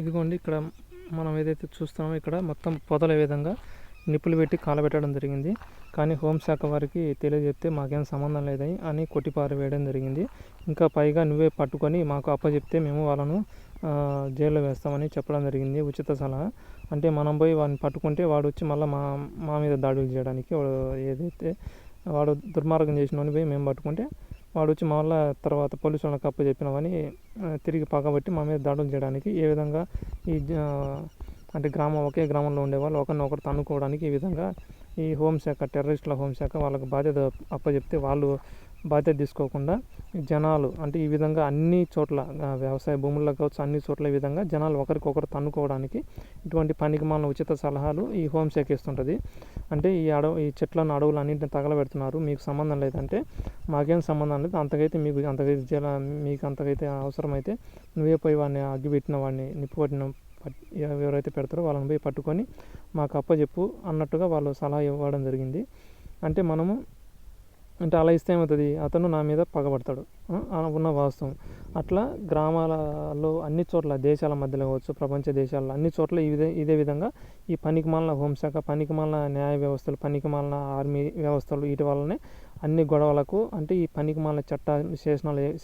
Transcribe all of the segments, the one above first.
ఇదిగోండి ఇక్కడ మనం ఏదైతే చూస్తామో ఇక్కడ మొత్తం పొదల విధంగా నిప్పులు పెట్టి కాలబెట్టడం జరిగింది. కానీ హోంశాఖ వారికి తెలియజెప్తే మాకేం సంబంధం లేదని అని కొట్టిపారవేయడం జరిగింది. ఇంకా పైగా నువ్వే పట్టుకొని మాకు అప్పచెప్తే మేము వాళ్ళను జైల్లో వేస్తామని చెప్పడం జరిగింది. ఉచిత సలహా అంటే మనం పోయి వాడిని పట్టుకుంటే వాడు వచ్చి మళ్ళీ మా మీద దాడులు చేయడానికి ఏదైతే వాడు దుర్మార్గం చేసినవని పోయి మేము పట్టుకుంటే వాడు వచ్చి మళ్ళీ తర్వాత పోలీసు వాళ్ళకి అప్పచెప్పినవని తిరిగి పగబట్టి మా మీద దాడులు చేయడానికి ఏ విధంగా ఈ అంటే ఒకే గ్రామంలో ఉండేవాళ్ళు ఒకరినొకరు తన్నుకోవడానికి ఈ విధంగా ఈ హోంశాఖ టెర్రరిస్టుల హోంశాఖ వాళ్ళకి బాధ్యత అప్పచెప్తే వాళ్ళు బాధ్యత తీసుకోకుండా జనాలు అంటే ఈ విధంగా అన్ని చోట్ల వ్యవసాయ భూముల్లో కావచ్చు అన్ని చోట్ల ఈ విధంగా జనాలు ఒకరికొకరు తన్నుకోవడానికి ఇటువంటి పనికిమాలిన ఉచిత సలహాలు ఈ హోంశాఖ ఇస్తుంటుంది. అంటే ఈ చెట్లను అడవులు అన్నింటిని తగలబెడుతున్నారు, మీకు సంబంధం లేదంటే మాకేం సంబంధం లేదు, మీకు అంతకైతే అవసరమైతే నువ్వే పోయి వాడిని అగ్గిపెట్టిన వాడిని నిప్పుకొట్టిన ఎవరైతే పెడతారో వాళ్ళని పోయి పట్టుకొని మాకు అప్పచెప్పు అన్నట్టుగా వాళ్ళు సలహా ఇవ్వడం జరిగింది. అంటే అలా ఇస్తే ఏమవుతుంది, అతను నా మీద పగబడతాడు ఉన్న వాస్తవం. అట్లా గ్రామాలలో అన్ని చోట్ల దేశాల మధ్యలో కావచ్చు ప్రపంచ దేశాల్లో అన్ని చోట్ల ఇదే విధంగా ఈ పనికిమాలిన హోంశాఖ పనికిమాలిన న్యాయ వ్యవస్థలు పనికిమాలిన ఆర్మీ వ్యవస్థలు వీటి వల్లనే అన్ని గొడవలకు అంటే ఈ పనికిమాలిన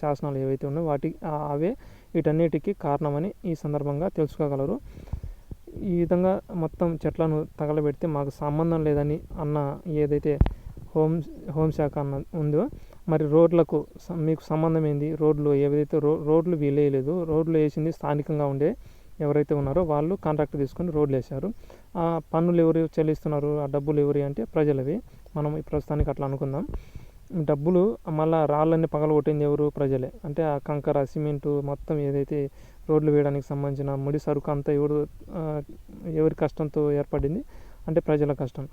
శాసనాలు ఏవైతే ఉన్నాయో అవే వీటన్నిటికీ కారణమని ఈ సందర్భంగా తెలుసుకోగలరు. ఈ విధంగా మొత్తం చెట్లను తగలబెడితే మాకు సంబంధం లేదని అన్న ఏదైతే హోంశాఖ ఉందో మరి రోడ్లకు మీకు సంబంధం ఏంది, రోడ్లు ఏవైతే రోడ్లు వీలేయలేదు, రోడ్లు వేసింది స్థానికంగా ఉండే ఎవరైతే ఉన్నారో వాళ్ళు కాంట్రాక్ట్ తీసుకొని రోడ్లు వేశారు. ఆ పన్నులు ఎవరు చెల్లిస్తున్నారు, ఆ డబ్బులు ఎవరి అంటే ప్రజలవి. మనం ఈ ప్రస్తుతానికి అట్లా అనుకుందాం. డబ్బులు మళ్ళీ రాళ్ళన్నీ పగలగొట్టింది ఎవరు, ప్రజలే. అంటే ఆ కంకర సిమెంటు మొత్తం ఏదైతే రోడ్లు వేయడానికి సంబంధించిన ముడి సరుకు అంతా ఎవరి కష్టంతో ఏర్పడింది అంటే ప్రజల కష్టం.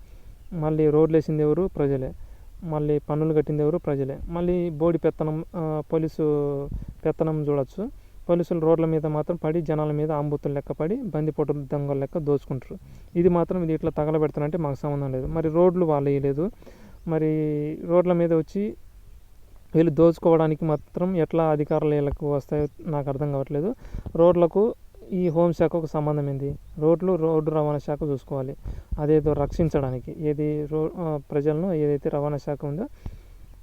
మళ్ళీ రోడ్లు వేసింది ఎవరు, ప్రజలే. మళ్ళీ పన్నులు కట్టింది ఎవరు, ప్రజలే. మళ్ళీ బోడి పెత్తనం పోలీసు పెత్తనం చూడొచ్చు. పోలీసులు రోడ్ల మీద మాత్రం పడి జనాల మీద ఆంబూతులు లెక్క పడి బందిపోటు దొంగల లెక్క దోచుకుంటారు. ఇది ఇట్లా తగలబెడతానంటే మాకు సంబంధం లేదు. మరి రోడ్లు వాళ్ళు వేయలేదు, మరి రోడ్ల మీద వచ్చి వీళ్ళు దోచుకోవడానికి మాత్రం ఎట్లా అధికారులు వీళ్ళకు వస్తాయో నాకు అర్థం కావట్లేదు. రోడ్లకు ఈ హోంశాఖకు సంబంధం ఏంది, రోడ్డు రవాణా శాఖ చూసుకోవాలి. అదేదో రక్షించడానికి ప్రజలను ఏదైతే రవాణా శాఖ ఉందో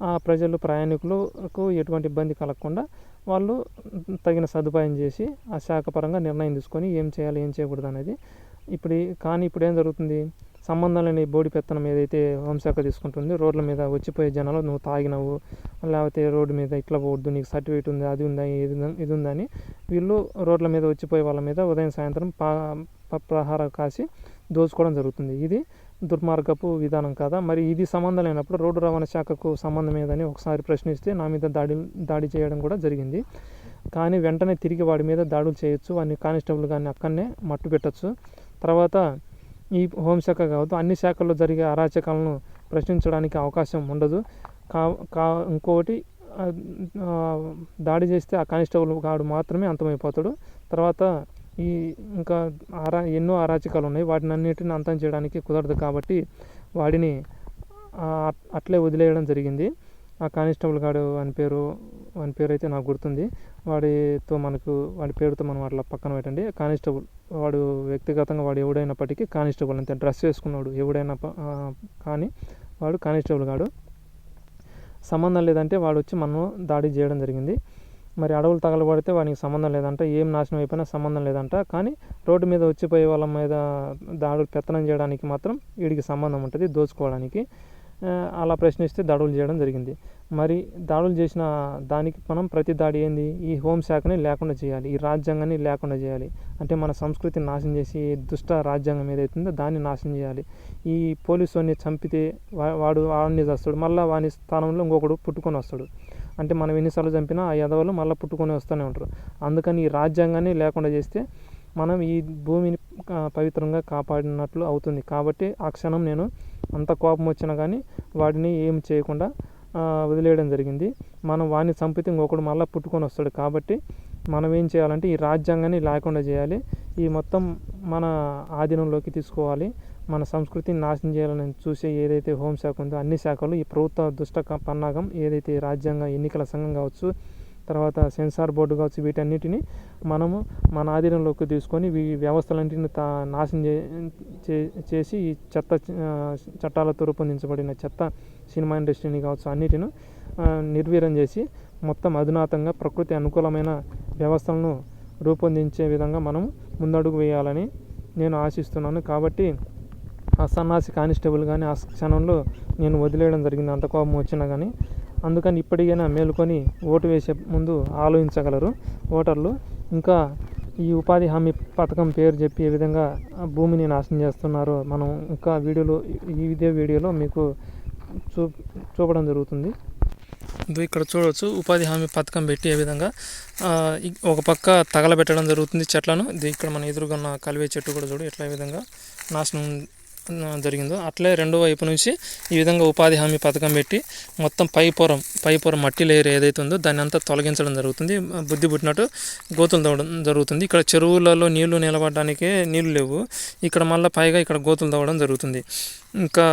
ఆ ప్రజలు ప్రయాణికులకు ఎటువంటి ఇబ్బంది కలగకుండా వాళ్ళు తగిన సదుపాయం చేసి ఆ శాఖ పరంగా నిర్ణయం తీసుకొని ఏం చేయాలి ఏం చేయకూడదు అనేది. ఇప్పుడు ఏం జరుగుతుంది, సంబంధం లేని బోడి పెత్తనం ఏదైతే హోంశాఖ తీసుకుంటుంది, రోడ్ల మీద వచ్చిపోయే జనాలు నువ్వు తాగినవు లేకపోతే రోడ్డు మీద ఇట్లా పోవద్దు, నీకు సర్టిఫికేట్ ఉంది, అది ఉందా, ఇది ఉందని వీళ్ళు రోడ్ల మీద వచ్చిపోయే వాళ్ళ మీద ఉదయం సాయంత్రం ప్రహారం కాసి దోచుకోవడం జరుగుతుంది. ఇది దుర్మార్గపు విధానం కాదా? మరి ఇది సంబంధం లేనప్పుడు రోడ్డు రవాణా శాఖకు సంబంధం ఏదని ఒకసారి ప్రశ్నిస్తే నా మీద దాడి చేయడం కూడా జరిగింది. కానీ వెంటనే తిరిగి వాడి మీద దాడులు చేయొచ్చు, వాడిని కానిస్టేబుల్ కానీ అక్కడనే మట్టు పెట్టచ్చు. తర్వాత ఈ హోంశాఖ కావద్దు అన్ని శాఖల్లో జరిగే అరాచకాలను ప్రశ్నించడానికి అవకాశం ఉండదు. ఇంకొకటి దాడి చేస్తే ఆ కానిస్టేబుల్ గాడు మాత్రమే అంతమైపోతాడు. తర్వాత ఇంకా ఎన్నో అరాచకాలు ఉన్నాయి, వాటిని అన్నిటిని అంతం చేయడానికి కుదరదు. కాబట్టి వాడిని అట్లే వదిలేయడం జరిగింది. ఆ కానిస్టేబుల్ గాడు వాని పేరు అయితే నాకు గుర్తుంది. వాడి పేరుతో మనం అట్లా పక్కన పెట్టండి. కానిస్టేబుల్ వాడు వ్యక్తిగతంగా వాడు ఎవడైనప్పటికీ కానిస్టేబుల్ అంతే, డ్రెస్ వేసుకున్నాడు ఎవడైనా కానీ వాడు కానిస్టేబుల్ గాడు. సంబంధం లేదంటే వాడు వచ్చి మనం దాడి చేయడం జరిగింది. మరి అడవులు తగలబడితే వానికి సంబంధం లేదంట, ఏం నాశనం అయిపోయినా సంబంధం లేదంట. కానీ రోడ్డు మీద వచ్చిపోయే వాళ్ళ మీద దాడులు పెత్తనం చేయడానికి మాత్రం వీడికి సంబంధం ఉంటుంది, దోచుకోవడానికి. అలా ప్రశ్నిస్తే దాడులు చేయడం జరిగింది. మరి దాడులు చేసిన దానికి మనం ప్రతి దాడి ఏంది, ఈ హోంశాఖని లేకుండా చేయాలి, ఈ రాజ్యాంగాన్ని లేకుండా చేయాలి. అంటే మన సంస్కృతిని నాశనం చేసి దుష్ట రాజ్యాంగం ఏదైతుందో దాన్ని నాశనం చేయాలి. ఈ పోలీసుని చంపితే వాడిని చేస్తాడు, మళ్ళీ వాని స్థానంలో ఇంకొకడు పుట్టుకొని వస్తాడు. అంటే మనం ఎన్నిసార్లు చంపినా ఆ యదవలు మళ్ళీ పుట్టుకొని వస్తూనే ఉంటారు. అందుకని ఈ రాజ్యాంగాన్ని లేకుండా చేస్తే మనం ఈ భూమిని పవిత్రంగా కాపాడినట్లు అవుతుంది. కాబట్టి ఆ క్షణం నేను అంత కోపం వచ్చినా కానీ వాడిని ఏం చేయకుండా వదిలేయడం జరిగింది. మనం వాడిని చంపితే ఇంకొకడు మళ్ళీ పుట్టుకొని వస్తాడు. కాబట్టి మనం ఏం చేయాలంటే ఈ రాజ్యాంగాన్ని లేకుండా చేయాలి, ఈ మొత్తం మన ఆధీనంలోకి తీసుకోవాలి. మన సంస్కృతిని నాశనం చేయాలని చూసే ఏదైతే హోంశాఖ ఉందో అన్ని శాఖలు ఈ ప్రభుత్వ దుష్ట పన్నాగం ఏదైతే రాజ్యాంగ ఎన్నికల సంఘం కావచ్చు, తర్వాత సెన్సార్ బోర్డు కావచ్చు, వీటన్నిటిని మనము మన ఆధీనంలోకి తీసుకొని ఈ వ్యవస్థలన్నింటిని నాశనం చేసి ఈ చట్టాలతో రూపొందించబడిన చెత్త సినిమా ఇండస్ట్రీని కావచ్చు అన్నిటిని నిర్వీర్యం చేసి మొత్తం అధునాతంగా ప్రకృతి అనుకూలమైన వ్యవస్థలను రూపొందించే విధంగా మనం ముందడుగు వేయాలని నేను ఆశిస్తున్నాను. కాబట్టి ఆ సన్నాసి కానిస్టేబుల్ కానీ ఆ క్షణంలో నేను వదిలేయడం జరిగింది, అంత కోపం వచ్చినా కానీ. అందుకని ఇప్పటికైనా మేలుకొని ఓటు వేసే ముందు ఆలోచించగలరు ఓటర్లు. ఇంకా ఈ ఉపాధి హామీ పథకం పేరు చెప్పి ఏ విధంగా భూమిని నాశనం చేస్తున్నారో మనం ఇంకా ఇదే వీడియోలో మీకు చూపడం జరుగుతుంది. ఇక్కడ చూడవచ్చు ఉపాధి హామీ పథకం పెట్టి ఏ విధంగా ఒక పక్క తగలబెట్టడం జరుగుతుంది చెట్లను. ఇక్కడ మన ఎదురుగా ఉన్న కలివే చెట్టు కూడా చూడు ఎట్లా ఈ విధంగా నాశనం జరిగిందో. అట్లే రెండో వైపు నుంచి ఈ విధంగా ఉపాధి హామీ పథకం పెట్టి మొత్తం పైపొర మట్టి లేయర్ ఏదైతే ఉందో దాన్ని అంతా తొలగించడం జరుగుతుంది. బుద్ధి పుట్టినట్టు గోతులు తవ్వడం జరుగుతుంది. ఇక్కడ చెరువులలో నీళ్లు నిలబడడానికే నీళ్లు లేవు, ఇక్కడ మళ్ళీ పైగా ఇక్కడ గోతులు తవ్వడం జరుగుతుంది. ఇంకా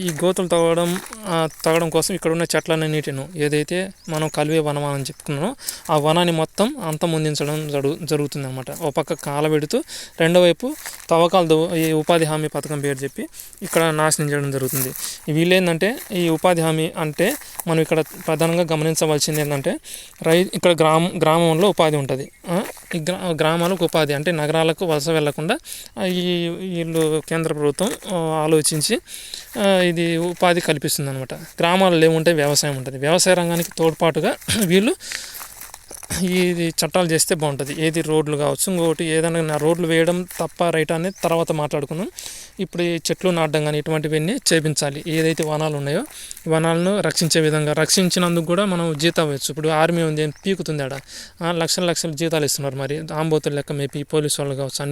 ఈ గోతులు తవ్వడం కోసం ఇక్కడ ఉన్న చెట్లన్నిటిను ఏదైతే మనం కలివే వనం అని చెప్పుకున్నామో ఆ వనాన్ని మొత్తం అంతమొందించడం జరుగుతుంది అనమాట. ఒక పక్క కాలబెడుతూ రెండో వైపు తవ్వకాలు ఈ ఉపాధి హామీ పథకం పేరు చెప్పి ఇక్కడ నాశనం చేయడం జరుగుతుంది. వీళ్ళు ఏంటంటే ఈ ఉపాధి హామీ అంటే మనం ఇక్కడ ప్రధానంగా గమనించవలసింది ఏంటంటే ఇక్కడ గ్రామంలో ఉపాధి ఉంటుంది. ఈ గ్రామాలకు ఉపాధి అంటే నగరాలకు వలస వెళ్లకుండా వీళ్ళు కేంద్ర ప్రభుత్వం ఆలోచించి ఇది ఉపాధి కల్పిస్తుంది అనమాట. గ్రామాల్లో ఏముంటే వ్యవసాయం ఉంటుంది, వ్యవసాయ రంగానికి తోడ్పాటుగా వీళ్ళు ఇది చట్టాలు చేస్తే బాగుంటుంది. ఏది రోడ్లు కావచ్చు, ఇంకోటి ఏదైనా రోడ్లు వేయడం తప్ప రైట్ అనేది తర్వాత మాట్లాడుకున్నాం. ఇప్పుడు ఈ చెట్లు నాటడం కానీ ఇటువంటివన్నీ చేపించాలి. ఏదైతే వనాలు ఉన్నాయో వనాలను రక్షించే విధంగా రక్షించినందుకు కూడా మనం జీతం ఇవ్వచ్చు. ఇప్పుడు ఆర్మీ ఉంది పీకుతుంది ఆడ లక్షల జీతాలు ఇస్తున్నారు. మరి ఆంబోతులు లెక్క మేపీ పోలీసు వాళ్ళు కావచ్చు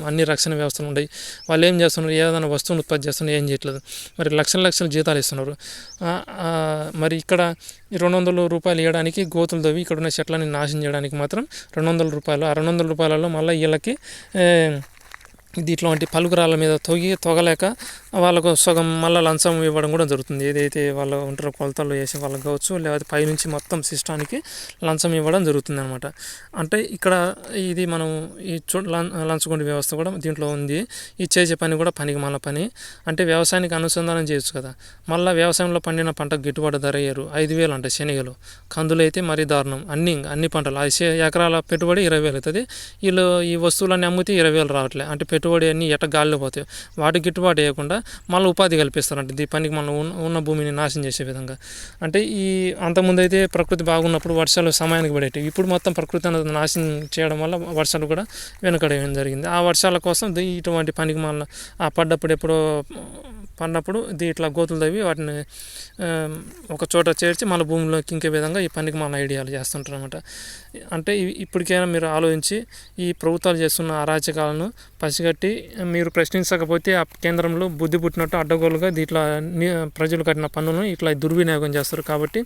అన్ని రక్షణ వ్యవస్థలు ఉన్నాయి. వాళ్ళు ఏం చేస్తున్నారు, ఏదైనా వస్తువును ఉత్పత్తి చేస్తున్నారు, ఏం చేయట్లేదు. మరి లక్షల జీతాలు ఇస్తున్నారు. మరి ఇక్కడ 200 రూపాయలు ఇవ్వడానికి గోతులు తవ్వి ఇక్కడ ఉన్న చెట్లని నాశనం చేయడానికి మాత్రం 200 రూపాయలు. ఆ 200 రూపాయలలో మళ్ళీ వీళ్ళకి ఇట్లాంటి పలుకురాళ్ళ మీద తొగలేక వాళ్ళకు సగం మళ్ళీ లంచం ఇవ్వడం కూడా జరుగుతుంది. ఏదైతే వాళ్ళు ఉంటారో కొలతలు వేసే వాళ్ళకి కావచ్చు, లేకపోతే పైనుంచి మొత్తం సిస్టానికి లంచం ఇవ్వడం జరుగుతుంది అనమాట. అంటే ఇక్కడ ఇది మనం ఈ లంచగొండి వ్యవస్థ కూడా దీంట్లో ఉంది. ఈ చేసే పని కూడా పనికిమాలిన పని. అంటే వ్యవసాయానికి అనుసంధానం చేయొచ్చు కదా, మళ్ళీ వ్యవసాయంలో పండిన పంటకు గిట్టుబాటు ధర అయ్యారు 5,000 అంటే శనగలు, కందులు అయితే మరీ దారుణం. అన్ని పంటలు ఎకరాల పెట్టుబడి 20,000 అవుతుంది. వీళ్ళు ఈ వస్తువులన్నీ అమ్మితే 20,000 రావట్లే. అంటే పెట్టుబడి అన్నీ గాలిలో పోతాయి. వాటికి గిట్టుబాటు వేయకుండా మళ్ళీ ఉపాధి కల్పిస్తారంటే ఈ పనికి మనం ఉన్న భూమిని నాశనం చేసే విధంగా. అంటే ఈ అంతకుముందు అయితే ప్రకృతి బాగున్నప్పుడు వర్షాలు సమయానికి పడేవి. ఇప్పుడు మొత్తం ప్రకృతి అనేది నాశనం చేయడం వల్ల వర్షాలు కూడా వెనుకడేయడం జరిగింది. ఆ వర్షాల కోసం ఇటువంటి పనికి మళ్ళీ పడినప్పుడు ఇట్లా గోతులు తవ్వి వాటిని ఒక చోట చేర్చి మళ్ళీ భూమిలోకి ఇంకే విధంగా ఈ పనికి మన ఐడియాలు చేస్తుంటారు అనమాట. అంటే ఇప్పటికైనా మీరు ఆలోచించి ఈ ప్రభుత్వాలు చేస్తున్న అరాచకాలను పసిగట్టి మీరు ప్రశ్నించకపోతే ఆ కేంద్రంలో బుద్ధి పుట్టినట్టు అడ్డగోలుగా ఇట్లా ప్రజలు కట్టిన పన్నులను ఇట్లా దుర్వినియోగం చేస్తారు. కాబట్టి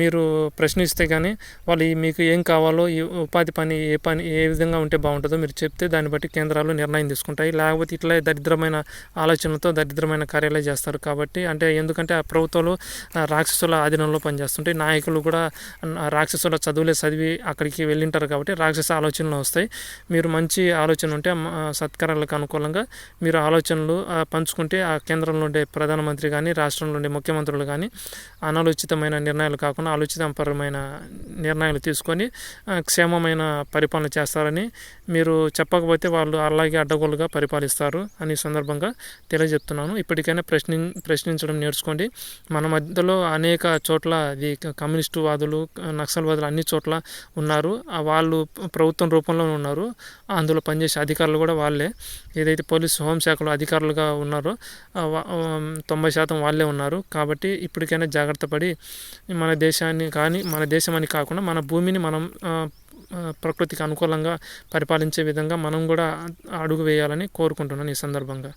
మీరు ప్రశ్నిస్తే కానీ వాళ్ళు మీకు ఏం కావాలో ఈ ఉపాధి పని ఏ విధంగా ఉంటే బాగుంటుందో మీరు చెప్తే దాన్ని బట్టి కేంద్రాలు నిర్ణయం తీసుకుంటాయి. లేకపోతే ఇట్లా దరిద్రమైన ఆలోచనలతో దరిద్రమైన కార్యాలయం చేస్తారు. కాబట్టి ఎందుకంటే ఆ ప్రభుత్వాలు రాక్షసుల ఆధీనంలో పనిచేస్తుంటాయి. నాయకులు కూడా రాక్షసుల చదివి అక్కడికి వెళ్ళింటారు. కాబట్టి రాక్షస ఆలోచనలు వస్తాయి. మీరు మంచి ఆలోచన ఉంటే సత్కారాలకు అనుకూలంగా మీరు ఆలోచనలు పంచుకుంటే ఆ కేంద్రంలో ఉండే ప్రధానమంత్రి కానీ రాష్ట్రంలో ఉండే ముఖ్యమంత్రులు కానీ అనాలోచితమైన నిర్ణయాలు కాకుండా ఆలోచితపరమైన నిర్ణయాలు తీసుకొని క్షేమమైన పరిపాలన చేస్తారని మీరు చెప్పకపోతే వాళ్ళు అలాగే అడ్డగోలుగా పరిపాలిస్తారు అని సందర్భంగా తెలియజెప్తున్నాను. ఇప్పటికైనా ప్రశ్నించడం నేర్చుకోండి. మన మధ్యలో అనేక చోట్ల ఈ కమ్యూనిస్టు వాదులు, నక్సల్వాదులు అన్ని చోట్ల ఉన్నారు. వాళ్ళు ప్రభుత్వం రూపంలో ఉన్నారు. అందులో పనిచేసే అధికారులు కూడా వాళ్ళే. ఏదైతే పోలీసు హోంశాఖలో అధికారులుగా ఉన్నారో 90% వాళ్ళే ఉన్నారు. కాబట్టి ఇప్పటికైనా జాగ్రత్త పడి మన దేశం అని కాకుండా మన భూమిని మనం ప్రకృతికి అనుకూలంగా పరిపాలించే విధంగా మనం కూడా అడుగు వేయాలని కోరుకుంటున్నాను ఈ సందర్భంగా.